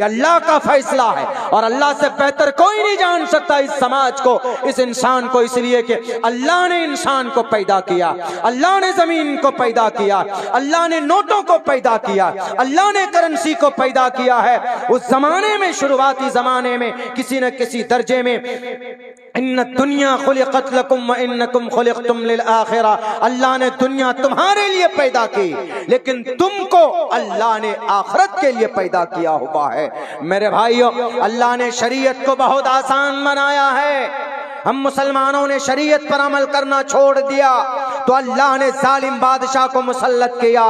ये अल्लाह का फैसला है और अल्लाह से बेहतर कोई नहीं जान सकता इस समाज को, इस इंसान को, इसलिए कि अल्लाह ने इंसान को पैदा किया, अल्लाह ने जमीन को पैदा किया, अल्लाह ने नोटों को पैदा किया, अल्लाह ने करेंसी को पैदा किया है। उस जमाने में, शुरुआती जमाने में किसी न किसी दर्जे में इन्न दुनिया खुलिकत लकुम व इन्नकुम खुलिकतुम लिल आखिरा, अल्लाह ने दुनिया तुम्हारे लिए पैदा की लेकिन तुमको अल्लाह ने आखिरत के लिए पैदा किया हुआ है। मेरे भाइयों, अल्लाह ने शरीयत को बहुत आसान बनाया है। हम मुसलमानों ने शरीयत पर अमल करना छोड़ दिया तो अल्लाह ने जालिम बादशाह को मुसल्लत किया,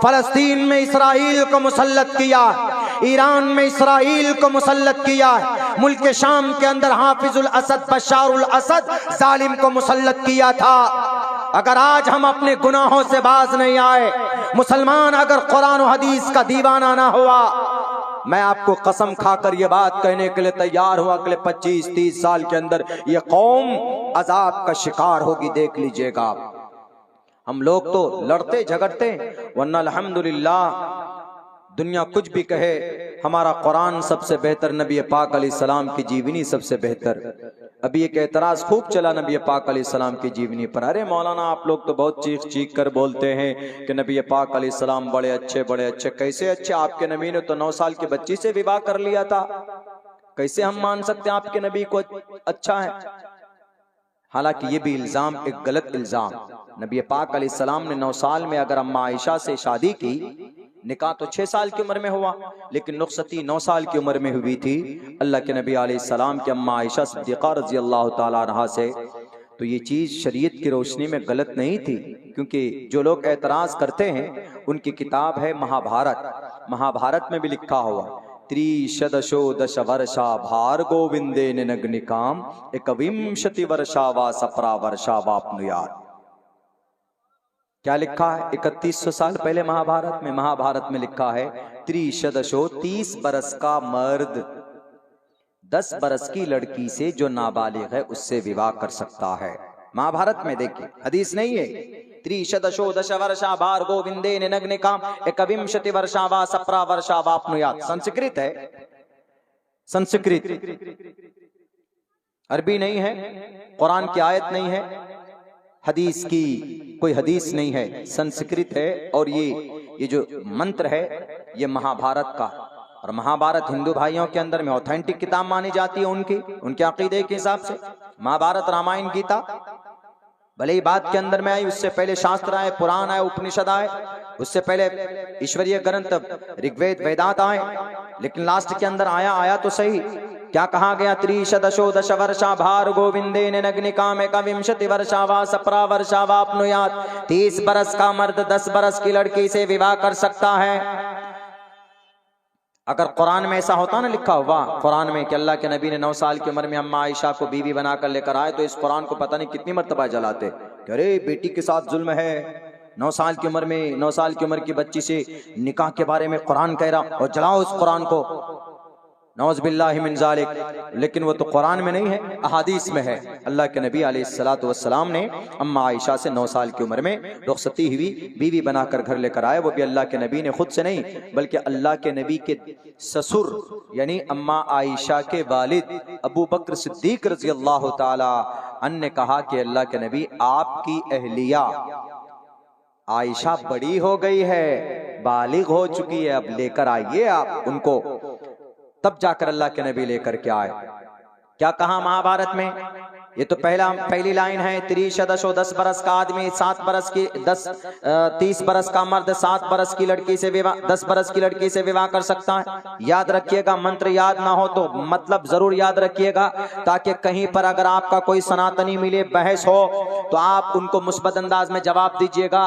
फलस्तीन में इसराइल को मुसल्लत किया, ईरान में इसराइल को मुसल्लत किया, मुल्क शाम के अंदर हाफिजुल असद बशारुल असद जालिम को मुसल्लत किया था। अगर आज हम अपने गुनाहों से बाज नहीं आए, मुसलमान अगर कुरान और हदीस का दीवाना ना हुआ, मैं आपको कसम खाकर ये बात कहने के लिए तैयार हूं, अगले 25-30 साल के अंदर ये कौम अजाब का शिकार होगी, देख लीजिएगा। हम लोग तो लड़ते झगड़ते, वरना अल्हम्दुलिल्लाह दुनिया कुछ भी कहे, हमारा कुरान सबसे बेहतर, नबी पाक अलैहिस्सलाम की जीवनी सबसे बेहतर। अभी एक एतराज खूब चला नबी पाक अलैहिस्सलाम की जीवनी पर, अरे मौलाना आप लोग तो बहुत चीख चीख कर बोलते हैं कि नबी पाक अलैहिस्सलाम बड़े अच्छे बड़े अच्छे। कैसे अच्छे? आपके नबी ने तो 9 साल की बच्ची से विवाह कर लिया था, कैसे हम मान सकते हैं आपके नबी को अच्छा है? हालांकि ये भी इल्जाम एक गलत इल्जाम। नबी पाक अलैहिस्सलाम ने 9 साल में अगर अम्मा आयशा से शादी की, निकाह तो 6 साल की उम्र में हुआ लेकिन रुखसती 9 साल की उम्र में हुई थी अल्लाह के नबी अलैहिस्सलाम की अम्मा आयशा सिद्दीक़ा रज़ी अल्लाह ताला अन्हा से। तो ये चीज़ शरीयत की रोशनी में गलत नहीं थी, क्योंकि जो लोग एतराज़ करते हैं उनकी किताब है महाभारत। महाभारत में भी लिखा हुआ त्रिशदशो दश वर्षा भार गोविंदे नग्निकाम एकविंशति वर्षा वा सप्रा वर्षा वापनुयात। क्या लिखा है? 3100 साल पहले महाभारत में लिखा है त्रिशदशो 30 बरस का मर्द 10 बरस की लड़की से जो नाबालिग है उससे विवाह कर सकता है। महाभारत में देखिए, हदीस नहीं है। त्रिशदशो दश वर्षा भार गोविंदे नग्निकाम एकविंशति वर्षा वा सप्रा वर्षा वापनुयात। संस्कृत है, संस्कृत, अरबी नहीं है, कुरान की आयत नहीं है, हदीस की कोई हदीस नहीं है, संस्कृत है। और ये जो मंत्र है ये महाभारत का, और महाभारत हिंदू भाइयों के अंदर में ऑथेंटिक किताब मानी जाती है उनके अकीदे के हिसाब से। महाभारत, रामायण, गीता भले ही बात के अंदर में आई, उससे पहले शास्त्र आए, पुराण आए, उपनिषद आए, उससे पहले ईश्वरीय ग्रंथ ऋग्वेद वेदांत आए, लेकिन लास्ट के अंदर आया तो सही। क्या कहा गया? त्रिशदशो दश वर्षा भार गोविंदे नग्निकाम एकविंशति वर्षा वा सप्रा वर्षा वापनुयात। 30 बरस का मर्द 10 बरस की लड़की से विवाह कर सकता है। अगर कुरान में ऐसा होता ना लिखा हुआ कुरान में कि अल्लाह के नबी ने 9 साल की उम्र में अम्मा आयशा को बीवी बनाकर लेकर आए, तो इस कुरान को पता नहीं कितनी मर्तबा जलाते कि अरे बेटी के साथ जुल्म है, 9 साल की उम्र में 9 साल की उम्र की बच्ची से निकाह के बारे में कुरान कह रहा, और जलाओ उस कुरान को, नौज़ बिल्लाहि मिन ज़ालिक। लेकिन वो तो कुरान में नहीं है, अहादीस में है। अल्लाह के नबी अलैहिस्सलातु वस्सलाम ने अम्मा आयशा से 9 साल की उम्र में रुखसती हुई बीवी बनाकर घर लेकर आए। वो भी अल्लाह के नबी ने खुद से नहीं, बल्कि अल्लाह के नबी के ससुर यानी अम्मा आयशा के वालिद अबू बकर सिद्दीक रज़ी अल्लाह ताला अन्हु ने कहा कि अल्लाह के नबी, आपकी अहलिया आयशा बड़ी हो गई है, बालिग हो चुकी है, अब लेकर आइए आप उनको। तब जाकर अल्लाह के नबी लेकर के आए। क्या कहा महाभारत में? ये तो पहली लाइन है, त्रिशदशो 10 बरस का आदमी 7 बरस की 30 बरस का मर्द 7 बरस की लड़की से विवाह 10 बरस की लड़की से विवाह कर सकता है। याद रखिएगा, मंत्र याद ना हो तो मतलब जरूर याद रखिएगा, ताकि कहीं पर अगर आपका कोई सनातनी मिले, बहस हो, तो आप उनको मुस्बत अंदाज में जवाब दीजिएगा,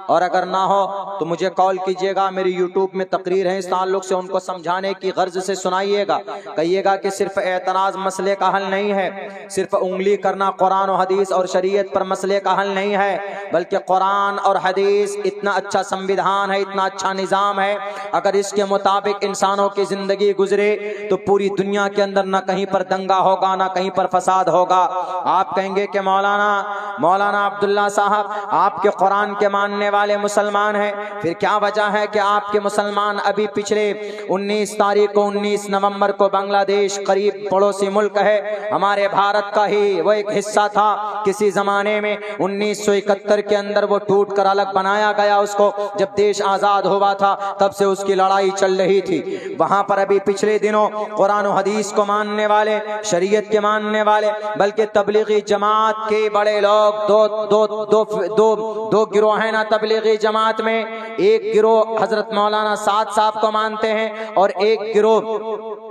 और अगर ना हो तो मुझे कॉल कीजिएगा। मेरी यूट्यूब में तकरीर है इस ताल्लुक से, उनको समझाने की गर्ज से सुनाइएगा। कहिएगा कि सिर्फ एतराज मसले का हल नहीं है, सिर्फ उंगली उंगली करना कुरान और हदीस और शरीयत पर मसले का हल नहीं है, बल्कि कुरान और हदीस इतना अच्छा संविधान है, इतना अच्छा निज़ाम है, अगर इसके मुताबिक इंसानों की ज़िंदगी गुजरे तो पूरी दुनिया के अंदर ना कहीं पर दंगा होगा, ना कहीं पर फसाद होगा। आप कहेंगे कि मौलाना अब्दुल्ला साहब आपके कुरान के मानने वाले मुसलमान हैं, फिर क्या वजह है कि आपके मुसलमान अभी पिछले 19 नवंबर को बांग्लादेश करीब पड़ोसी मुल्क है, हमारे भारत का ही वो एक हिस्सा था, किसी जमाने में 1971 के अंदर वो टूट कर अलग बनाया गया उसको, जब देश आजाद हुआ था तब से उसकी लड़ाई चल रही थी। वहां पर अभी पिछले दिनों कुरान और हदीस को मानने वाले, शरीयत के मानने वाले, बल्कि तबलीगी जमात के बड़े लोग दो गिरोह हैं ना तबलीगी जमात में। एक गिरोह हजरत मौलाना साद साहब को मानते हैं और एक गिरोह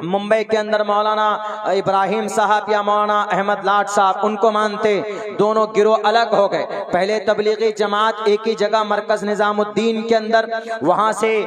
मुंबई के अंदर मौलाना इब्राहिम साहब या मौलाना अहमद लाट साहब उनको मानते। दोनों गिरोह अलग हो गए। पहले तबलीगी जमात एक ही जगह मरकज निजामुद्दीन के अंदर, वहां से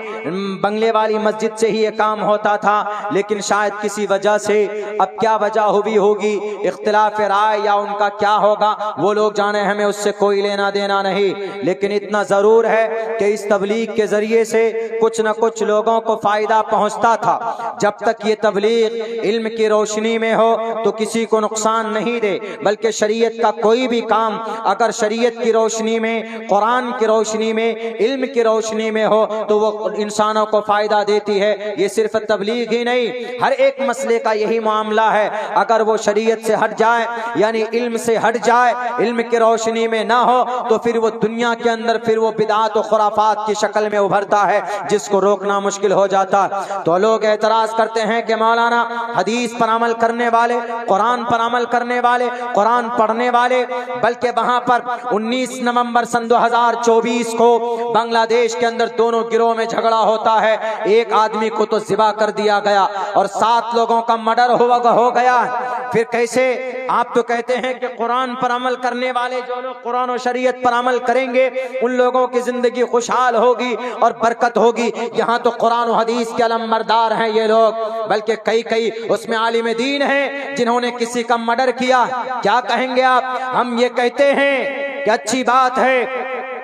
बंगले वाली मस्जिद से ही ये काम होता था, लेकिन शायद किसी वजह से, अब क्या वजह हुई होगी, इख्तिलाफ राय या उनका क्या होगा वो लोग जाने, हमें उससे कोई लेना देना नहीं। लेकिन इतना जरूर है कि इस तबलीग के जरिए से कुछ न कुछ लोगों को फायदा पहुंचता था। जब तक ये तबलीग इल्म की रोशनी में हो तो किसी को नुकसान नहीं दे, बल्कि शरीयत का कोई भी काम अगर शरीयत की रोशनी में, कुरान की रोशनी में, इल्म की रोशनी में हो तो वो इंसानों को फायदा देती है। ये सिर्फ तबलीग ही नहीं, हर एक मसले का यही मामला है। अगर वो शरीयत से हट जाए यानी इल्म से हट जाए, इल्म की रोशनी में ना हो तो फिर वो दुनिया के अंदर फिर वो बिदात और खुराफात की शक्ल में उभरता है, जिसको रोकना मुश्किल हो जाता। तो लोग एतराज करते हैं कि मौलाना हदीस पर अमल करने वाले, कुरान पर अमल करने वाले, कुरान पढ़ने वाले, बल्कि वहां पर 19 नवंबर सन 2024 को बांग्लादेश के अंदर दोनों गिरोह में झगड़ा होता है। एक आदमी को तो ज़िबा कर दिया गया और 7 लोगों का मर्डर हो गया। फिर कैसे आप तो कहते हैं कि कुरान पर अमल करने वाले जो लोग कुरान और शरीयत पर अमल करेंगे उन लोगों की जिंदगी खुशहाल होगी और बरकत होगी। यहाँ तो कुरान और हदीस के अलमबरदार हैं ये लोग, बल्कि कई उसमें आलिम दीन हैं जिन्होंने किसी का मर्डर किया। क्या कहेंगे आप? हम ये कहते हैं कि अच्छी बात है,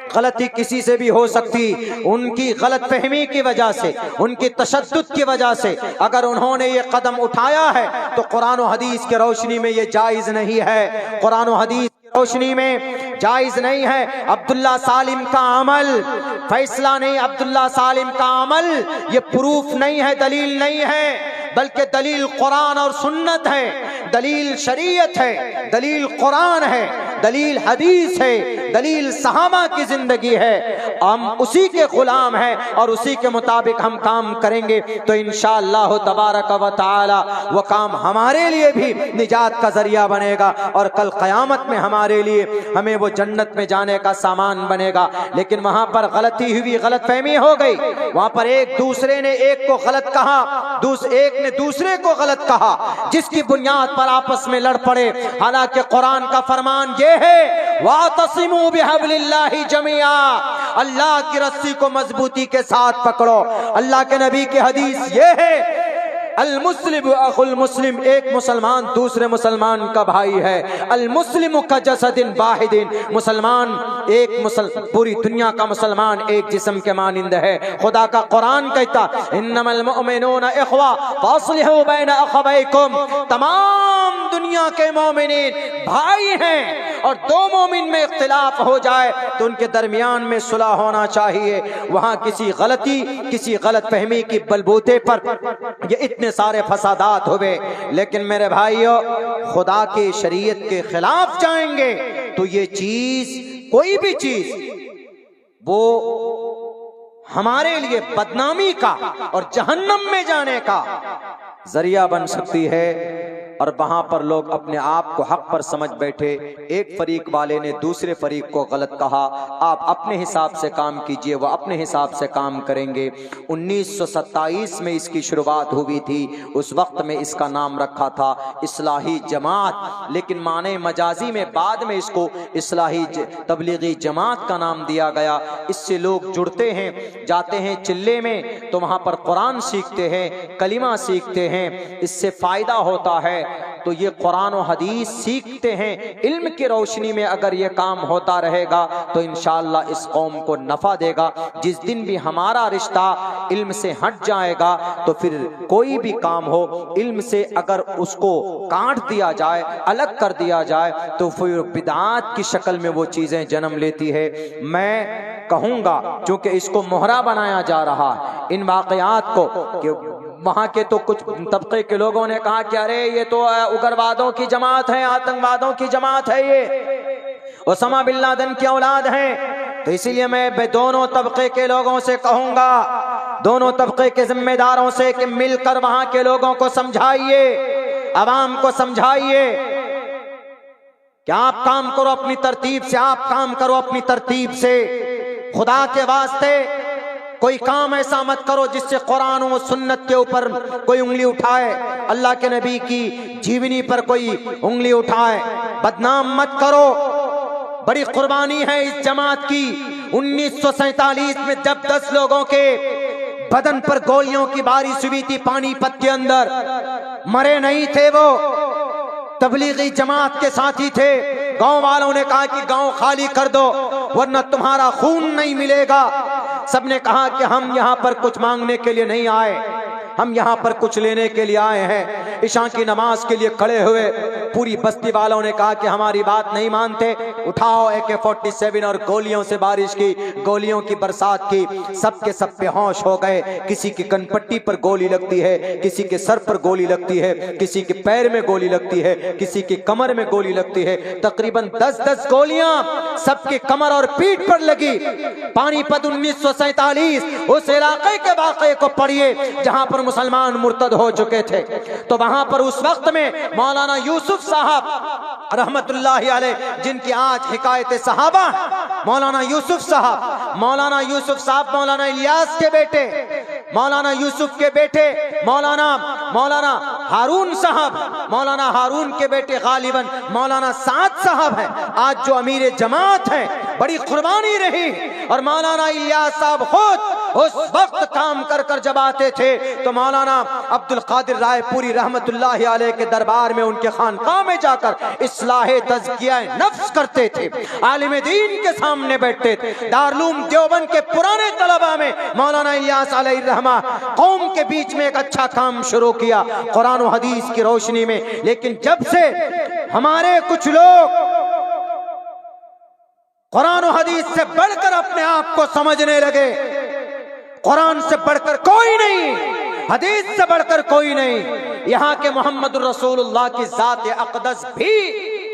गलती किसी से भी हो सकती, उनकी गलत फहमी की वजह से, उनकी तशद्दुद की वजह से अगर उन्होंने ये कदम उठाया है तो कुरान और हदीस की रोशनी में ये जायज नहीं है, कुरान और हदीस की रोशनी में जायज नहीं है। अब्दुल्ला सालिम का अमल फैसला नहीं, अब्दुल्ला सालिम का अमल ये प्रूफ नहीं है, दलील नहीं है, बल्कि दलील कुरान और सुन्नत है, दलील शरीयत है, दलील कुरान है, दलील हदीस है, दलील सहाबा की जिंदगी है। हम उसी के गुलाम हैं और उसी के मुताबिक हम काम करेंगे तो इंशाअल्लाह तबारक व तआला वो काम हमारे लिए भी निजात का जरिया बनेगा और कल क़यामत में हमारे लिए, हमें वो जन्नत में जाने का सामान बनेगा। लेकिन वहां पर गलती हुई, गलत फहमी हो गई, वहां पर एक दूसरे ने एक को गलत कहा, एक ने दूसरे को गलत कहा, जिसकी बुनियाद पर आपस में लड़ पड़े। हालांकि कुरान का फरमान ये है, वातसिमू बिहब्लिल्लाहि जमीआ, अल्लाह की रस्सी को मजबूती के साथ पकड़ो। अल्लाह के नबी की हदीस ये है, अल मुस्लिम अखुल मुस्लिम, एक मुसलमान दूसरे मुसलमान का भाई है। अल मुस्लिम का जसदिन वाहिदिन, मुसलमान पूरी दुनिया का मुसलमान एक जिस्म के मानिंद है। खुदा का कुरान कहता, इन्नमल मुमिनूना इख्वा फास्लिहू बैन अखवैकुम, तमाम दुनिया के मोमिनीन भाई हैं और दो मोमिन में इख्तिलाफ हो जाए तो उनके दरमियान में सुलह होना चाहिए। वहां किसी गलती, किसी गलत फहमी की बलबूते पर ये इतने सारे फसादात हुए। लेकिन मेरे भाइयों, खुदा के शरीयत के खिलाफ जाएंगे तो ये चीज, कोई भी चीज वो हमारे लिए बदनामी का और जहन्नम में जाने का जरिया बन सकती है। और वहां पर लोग अपने आप को हक पर समझ बैठे। एक फरीक वाले ने दूसरे फरीक को गलत कहा, आप अपने हिसाब से काम कीजिए, वह अपने हिसाब से काम करेंगे। 1927 में इसकी शुरुआत हुई थी, उस वक्त में इसका नाम रखा था इस्लाही जमात, लेकिन माने मजाजी में बाद में इसको इस्लाही तबलीगी जमात का नाम दिया गया। इससे लोग जुड़ते हैं, जाते हैं चिल्ले में तो वहां पर कुरान सीखते हैं, कलिमा सीखते हैं, इससे फायदा होता है। तो ये कुरान और हदीस सीखते हैं। इल्म की रोशनी में अगर ये काम होता रहेगा तो इंशाअल्लाह इस कौम को नफा देगा। जिस दिन भी हमारा रिश्ता इल्म से हट जाएगा तो फिर कोई भी काम हो, इल्म से अगर उसको काट दिया जाए, अलग कर दिया जाए, तो फिर बिदआत की शक्ल में वो चीजें जन्म लेती है। मैं कहूंगा क्योंकि इसको मोहरा बनाया जा रहा है इन वाकयात को, कि वहां के तो कुछ तबके के लोगों ने कहा कि अरे ये तो उग्रवादों की जमात है, आतंकवादों की जमात है, ये ओसामा बिन लादेन की औलाद है। तो इसीलिए मैं दोनों तबके के लोगों से कहूंगा, दोनों तबके के जिम्मेदारों से, कि मिलकर वहां के लोगों को समझाइए, आवाम को समझाइए कि आप काम करो अपनी तरतीब से, आप काम करो अपनी तरतीब से। खुदा के वास्ते कोई काम ऐसा मत करो जिससे कुरान और सुन्नत के ऊपर कोई उंगली उठाए, अल्लाह के नबी की जीवनी पर कोई उंगली उठाए। बदनाम मत करो। बड़ी कुर्बानी है इस जमात की। 1947 में जब 10 लोगों के बदन पर गोलियों की बारिश हुई थी पानीपत के अंदर, मरे नहीं थे वो, तबलीगी जमात के साथी थे। गांव वालों ने कहा कि गांव खाली कर दो वरना तुम्हारा खून नहीं मिलेगा। सबने कहा कि हम यहाँ पर कुछ मांगने के लिए नहीं आए, हम यहाँ पर कुछ लेने के लिए आए हैं। इशा की नमाज के लिए खड़े हुए पूरी बस्ती वालों ने कहा कि हमारी बात नहीं मानते, उठाओ AK-47 और गोलियों से बारिश की, गोलियों की बरसात की। सबके सब बेहोश हो गए। किसी की कनपट्टी पर गोली लगती है, किसी के सर पर गोली लगती है, किसी के पैर में गोली लगती है, किसी की कमर में गोली लगती है। तकरीबन 10-10 गोलियां सबके कमर और पीठ पर लगी। पानीपत 1947 उस इलाके के वाक़े को पढ़िए जहां पर मुसलमान मुर्तद हो चुके थे। तो वहां पर उस वक्त में मौलाना यूसुफ साहब रहमतुल्लाहि अलैह, जिनकी आज हिकायत सहाबा, मौलाना यूसुफ साहब मौलाना इलियास के बेटे, मौलाना यूसुफ के बेटे मौलाना हारून साहब, मौलाना हारून के बेटे गालिबन मौलाना साद साहब हैं आज जो अमीर जमात हैं। बड़ी कुर्बानी रही। और मौलाना इलियास साहब खुद उस वक्त काम कर कर जब आते थे तो मौलाना अब्दुल कादिर रायपुरी रहमतुल्लाहि अलैह के दरबार में, उनके खानकाह में जाकर इस्लाहे तज़किया नफ्स करते थे, आलिम दीन के सामने बैठते थे। दारुल देवबंद के पुराने तलबा में मौलाना इलियास अलैहि रहमा कौम के बीच में एक अच्छा काम शुरू किया कुरान और हदीस की रोशनी में। लेकिन जब से हमारे कुछ लोग कुरान और हदीस से बढ़कर अपने आप को समझने लगे, कुरान से बढ़कर कोई नहीं, हदीस से बढ़कर कोई नहीं, यहाँ के मोहम्मद रसूलुल्लाह की जात अक़दस भी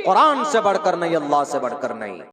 कुरान से बढ़कर नहीं, अल्लाह से बढ़कर नहीं।